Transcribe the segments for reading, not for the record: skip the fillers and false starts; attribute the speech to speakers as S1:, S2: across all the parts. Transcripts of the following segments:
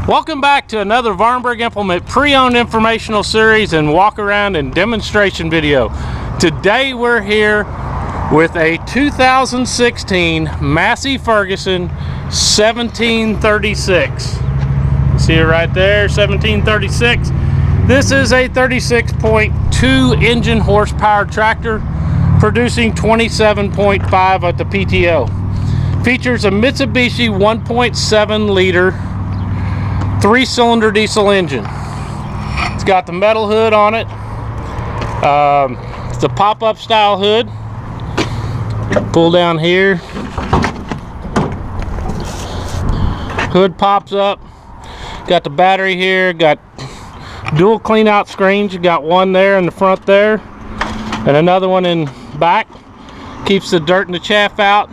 S1: Welcome back to another Vahrenberg Implement pre-owned informational series and walk around and demonstration video. Today we're here with a 2016 Massey Ferguson 1736. See it right there, 1736. This is a 36.2 engine horsepower tractor producing 27.5 at the PTO. Features a Mitsubishi 1.7 liter 3-cylinder diesel engine. It's got the metal hood on it. It's a pop-up style hood. Pull down here. Hood pops up. Got the battery here. Got dual clean out screens. You got one there in the front there and another one in back. Keeps the dirt and the chaff out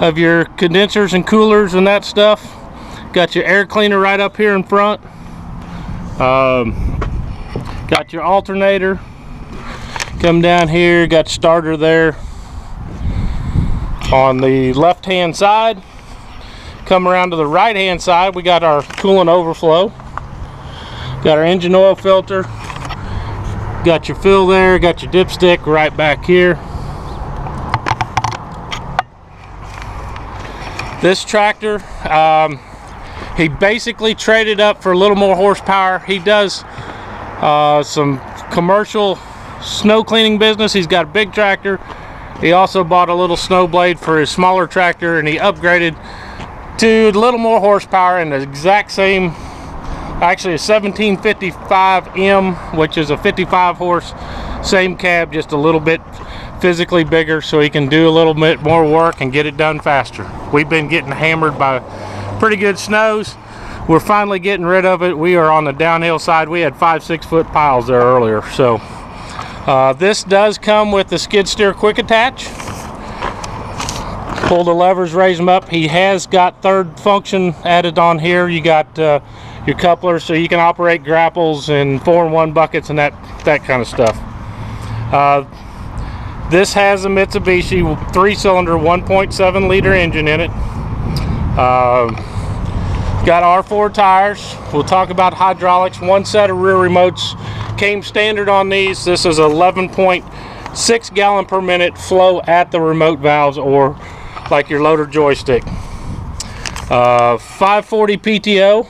S1: of your condensers and coolers and that stuff. Got your air cleaner right up here in front. Got your alternator. Come down here, got starter there on the left hand side. Come around to the right hand side, we got our coolant overflow. Got our engine oil filter. Got your fill there, got your dipstick right back here. This tractor, he basically traded up for a little more horsepower. He does some commercial snow cleaning business. He's got a big tractor. He also bought a little snow blade for his smaller tractor, and he upgraded to a little more horsepower and the exact same, actually a 1755M, which is a 55 horse, same cab, just a little bit physically bigger, so he can do a little bit more work and get it done faster. We've been getting hammered by pretty good snows. We're finally getting rid of it. We are on the downhill side. We had 5-6 foot piles there earlier. So this does come with the skid steer quick attach. Pull the levers, raise them up. He has got third function added on here. You got your couplers, so you can operate grapples and 4-in-1 buckets and that kind of stuff. This has a Mitsubishi 3-cylinder 1.7 liter engine in it. Got R4 tires. We'll talk about hydraulics. One set of rear remotes came standard on these. This is 11.6 gallon per minute flow at the remote valves, or like your loader joystick. 540 PTO,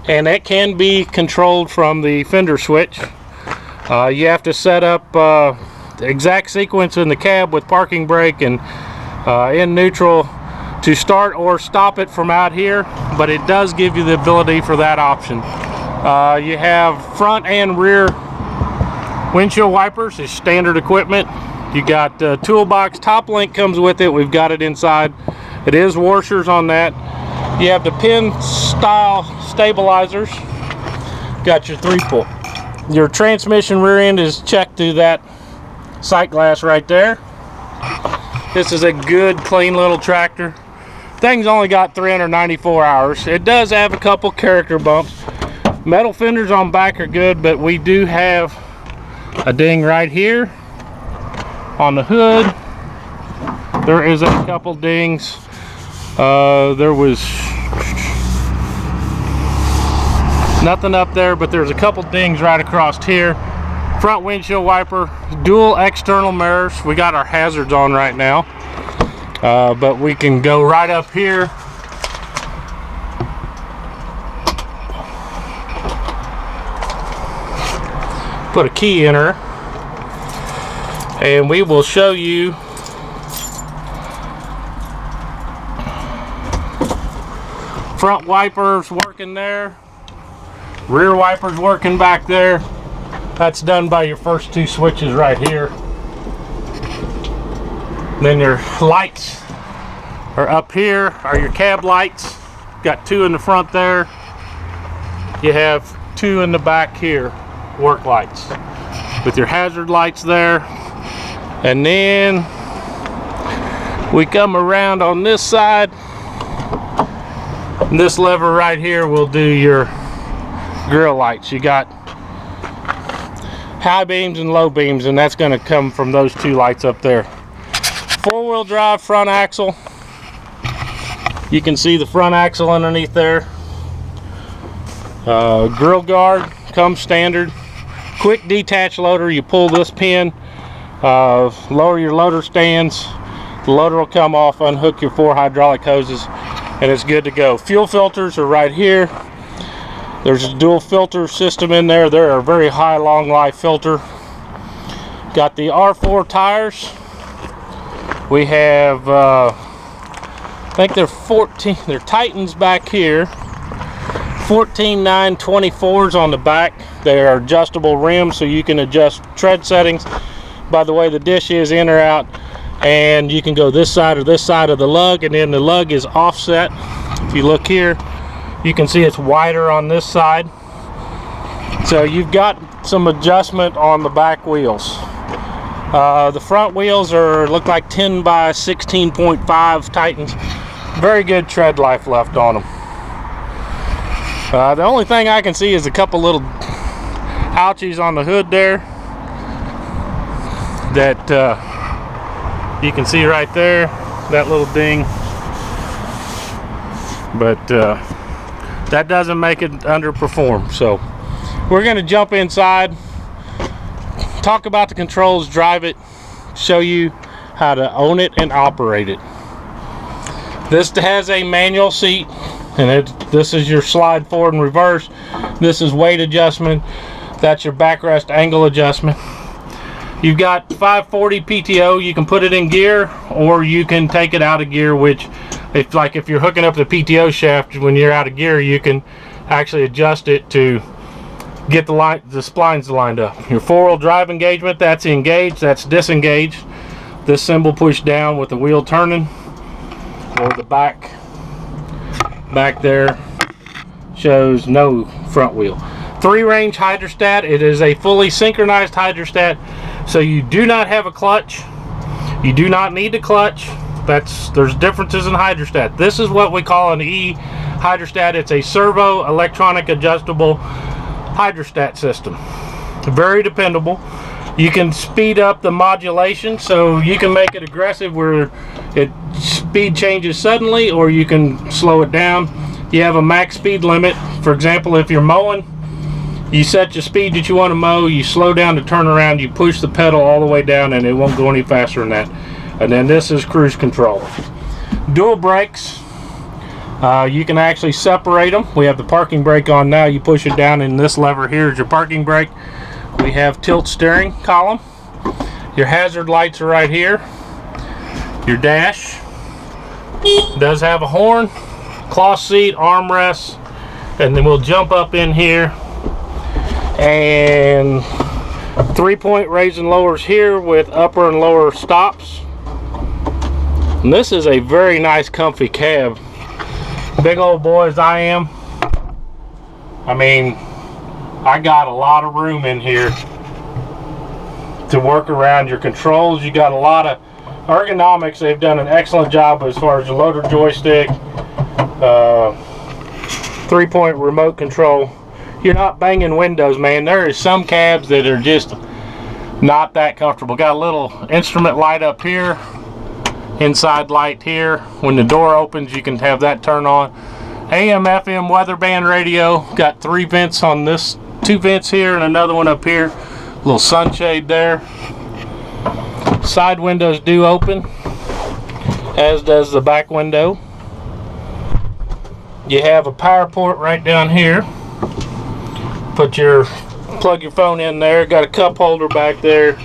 S1: and it can be controlled from the fender switch. You have to set up the exact sequence in the cab with parking brake and in neutral to start or stop it from out here, but it does give you the ability for that option. You have front and rear windshield wipers is standard equipment. You got toolbox, top link comes with it. We've got it inside. It is washers on that. You have the pin style stabilizers. Got your 3-pull. Your transmission rear end is checked through that sight glass right there. This is a good clean little tractor. Thing's only got 394 hours. It does have a couple character bumps. Metal fenders on back are good, but we do have a ding right here on the hood. There is a couple dings. There was nothing up there, but there's a couple dings right across here. Front windshield wiper, dual external mirrors. We got our hazards on right now, but we can go right up here. Put a key in her, and we will show you front wipers working there, rear wipers working back there. That's done by your first 2 switches right here. Then your lights are up here, are your cab lights. Got 2 in the front there. You have 2 in the back here, work lights, with your hazard lights there. And then we come around on this side. And this lever right here will do your grill lights. You got high beams and low beams, and that's going to come from those 2 lights up there. 4-wheel drive front axle. You can see the front axle underneath there. Grill guard comes standard. Quick detach loader, you pull this pin, lower your loader stands, the loader will come off, unhook your 4 hydraulic hoses, and it's good to go. Fuel filters are right here. There's a dual filter system in there. They're a very high long life filter. Got the R4 tires. We have I think they're 14, they're Titans back here, 14.924s on the back. They are adjustable rims, so you can adjust tread settings by the way the dish is in or out, and you can go this side or this side of the lug, and then the lug is offset. If you look here, you can see it's wider on this side, so you've got some adjustment on the back wheels. The front wheels look like 10 by 16.5 Titans. Very good tread life left on them. The only thing I can see is a couple little ouchies on the hood there that you can see right there, that little ding, but that doesn't make it underperform. So we're going to jump inside, talk about the controls, drive it, show you how to own it and operate it. This has a manual seat, and this is your slide forward and reverse. This is weight adjustment. That's your backrest angle adjustment. You've got 540 PTO. You can put it in gear, or you can take it out of gear, which if you're hooking up the PTO shaft when you're out of gear, you can actually adjust it to get the splines lined up. Your 4-wheel drive engagement, that's engaged, that's disengaged. This symbol pushed down with the wheel turning, or the back there shows no front wheel. 3-range hydrostat. It is a fully synchronized hydrostat, so you do not have a clutch. You do not need a clutch. There's differences in hydrostat. This is what we call an eHydrostat. It's a servo electronic adjustable hydrostat system. Very dependable. You can speed up the modulation, so you can make it aggressive where speed changes suddenly, or you can slow it down. You have a max speed limit. For example, if you're mowing, you set your speed that you want to mow, you slow down to turn around, you push the pedal all the way down, and it won't go any faster than that. And then this is cruise control. Dual brakes. You can actually separate them. We have the parking brake on now. You push it down, and this lever here is your parking brake. We have tilt steering column. Your hazard lights are right here. Your dash does have a horn, cloth seat, armrest, and then we'll jump up in here, and 3-point raise and lowers here with upper and lower stops. And this is a very nice comfy cab. Big old boy as I am, I mean, I got a lot of room in here to work around your controls. You got a lot of ergonomics. They've done an excellent job as far as the loader joystick, 3-point remote control. You're not banging windows, man. There is some cabs that are just not that comfortable. Got a little instrument light up here, inside light here. When the door opens, you can have that turn on. AM FM weather band radio. Got 3 vents on this, 2 vents here and another one up here. Little sunshade there. Side windows do open, as does the back window. You have a power port right down here. Plug your phone in there. Got a cup holder back there.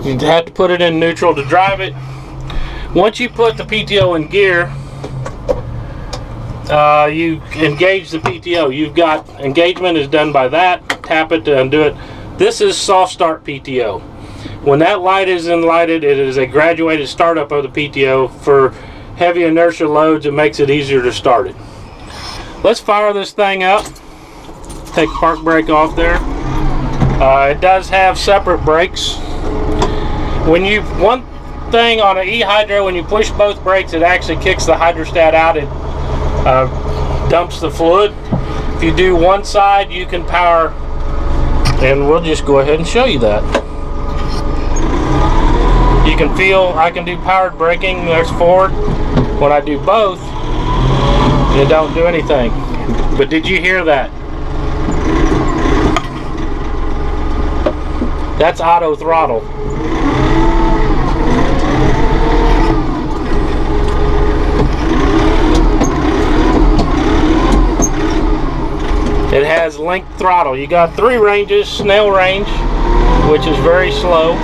S1: You have to put it in neutral to drive it. Once you put the PTO in gear, you engage the PTO. You've got engagement is done by that. Tap it to undo it. This is soft start PTO. When that light is lighted, it is a graduated startup of the PTO. For heavy inertia loads, it makes it easier to start it. Let's fire this thing up. Take the park brake off there. It does have separate brakes. One thing on an eHydro, when you push both brakes, it actually kicks the hydrostat out. It dumps the fluid. If you do one side, you can power, and we'll just go ahead and show you that. You can feel I can do powered braking. There's forward. When I do both, It don't do anything. But did you hear that? That's auto throttle. It has linked throttle. You got 3 ranges: snail range, which is very slow.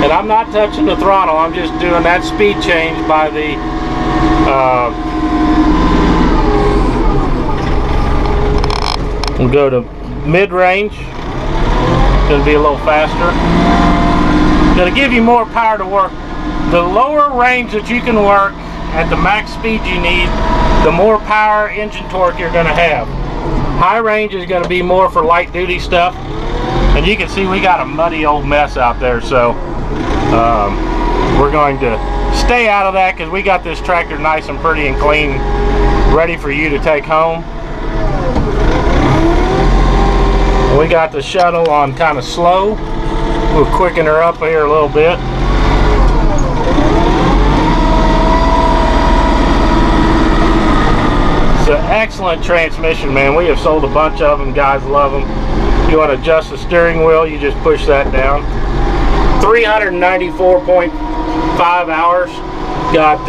S1: And I'm not touching the throttle, I'm just doing that speed change by the we'll go to mid-range. Going to be a little faster. Going to give you more power to work. The lower range that you can work at the max speed you need, the more power engine torque you're going to have. High range is going to be more for light duty stuff. And you can see we got a muddy old mess out there, so we're going to stay out of that because we got this tractor nice and pretty and clean, ready for you to take home. We got the shuttle on kind of slow. We'll quicken her up here a little bit. It's an excellent transmission, man. We have sold a bunch of them. Guys love them. If you want to adjust the steering wheel, you just push that down. 394.5 hours. Got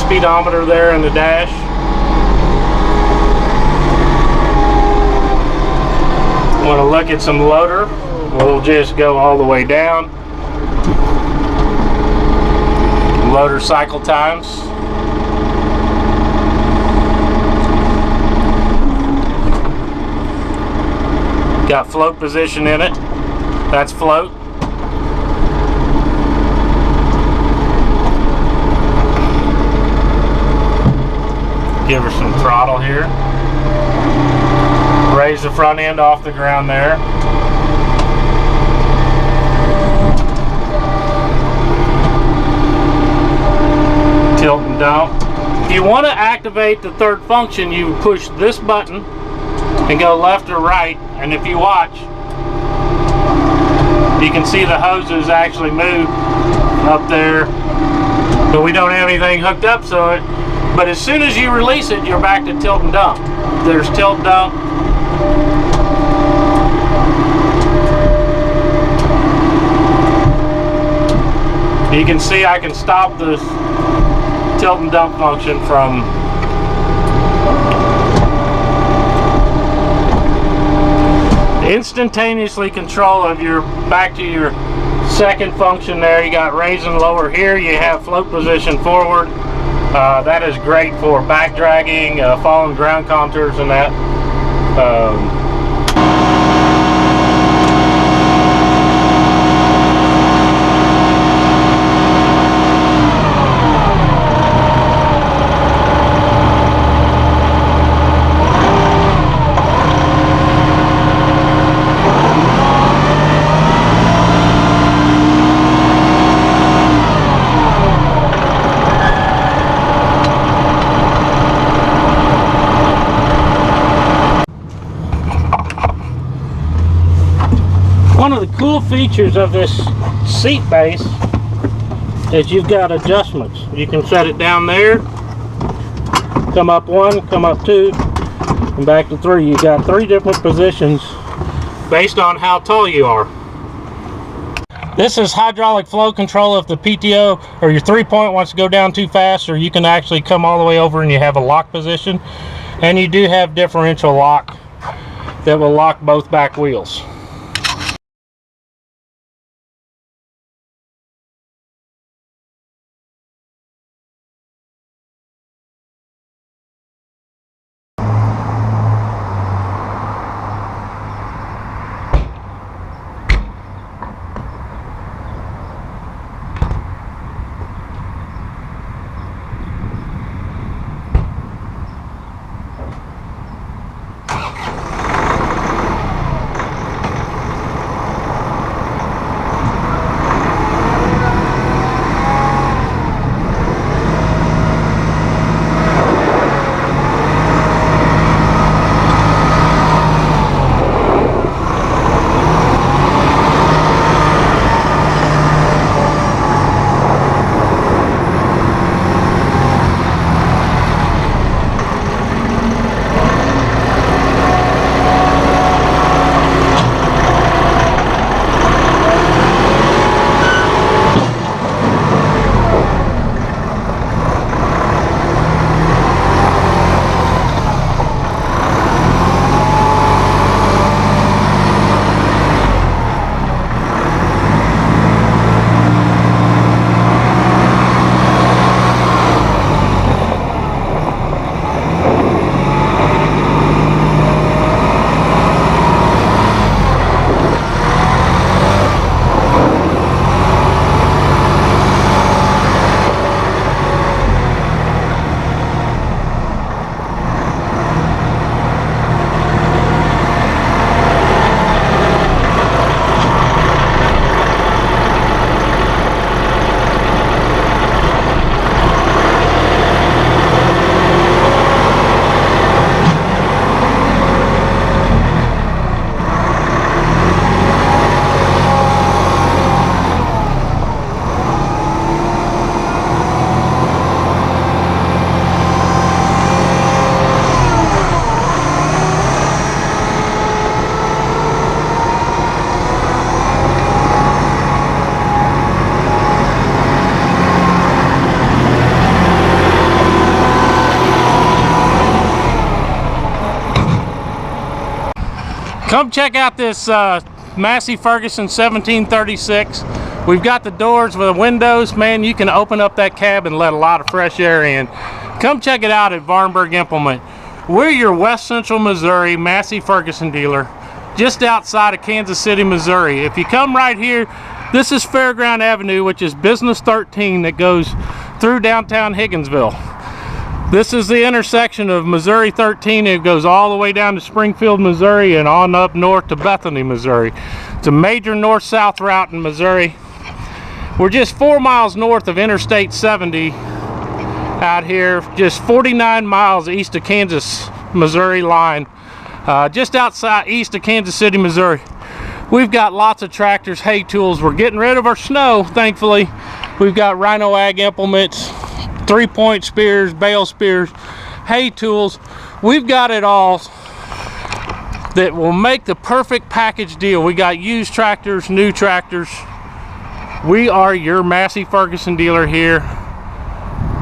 S1: speedometer there in the dash. Want to look at some loader, we'll just go all the way down. Loader cycle times. Got float position in it. That's float. Give her some throttle here. Raise the front end off the ground there. Tilt and dump. If you want to activate the third function, you push this button and go left or right, and if you watch, you can see the hoses actually move up there, but we don't have anything hooked up, but as soon as you release it, you're back to tilt and dump. There's tilt dump. You can see I can stop the tilt and dump function from instantaneously control of your back to your second function there. You got raise and lower here. You have float position forward. That is great for back dragging, following ground contours and that. One of the cool features of this seat base is you've got adjustments. You can set it down there, come up 1, come up 2, and back to 3. You've got 3 different positions based on how tall you are. This is hydraulic flow control if the PTO or your 3-point wants to go down too fast, or you can actually come all the way over and you have a lock position. And you do have differential lock that will lock both back wheels. Come check out this Massey Ferguson 1736. We've got the doors with the windows. Man, you can open up that cab and let a lot of fresh air in. Come check it out at Vahrenberg Implement. We're your West Central Missouri Massey Ferguson dealer, just outside of Kansas City, Missouri. If you come right here, this is Fairground Avenue, which is Business 13 that goes through downtown Higginsville. This is the intersection of Missouri 13. It goes all the way down to Springfield, Missouri, and on up north to Bethany, Missouri. It's a major north-south route in Missouri. We're just 4 miles north of Interstate 70 out here, just 49 miles east of Kansas, Missouri line, just outside east of Kansas City, Missouri. We've got lots of tractors, hay tools. We're getting rid of our snow, thankfully. We've got Rhino Ag implements, 3-point spears, bale spears, hay tools. We've got it all that will make the perfect package deal. We got used tractors, new tractors. We are your Massey Ferguson dealer here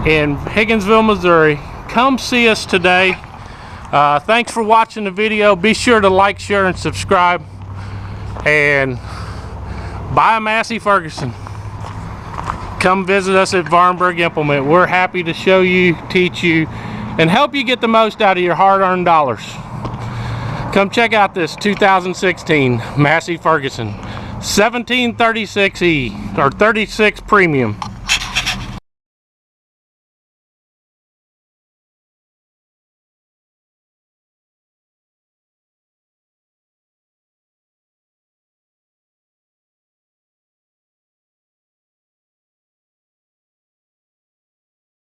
S1: in Higginsville, Missouri. Come see us today. Thanks for watching the video. Be sure to like, share, and subscribe. And buy a Massey Ferguson. Come visit us at Vahrenberg Implement. We're happy to show you, teach you, and help you get the most out of your hard-earned dollars. Come check out this 2016 Massey Ferguson 1736E or 36 Premium.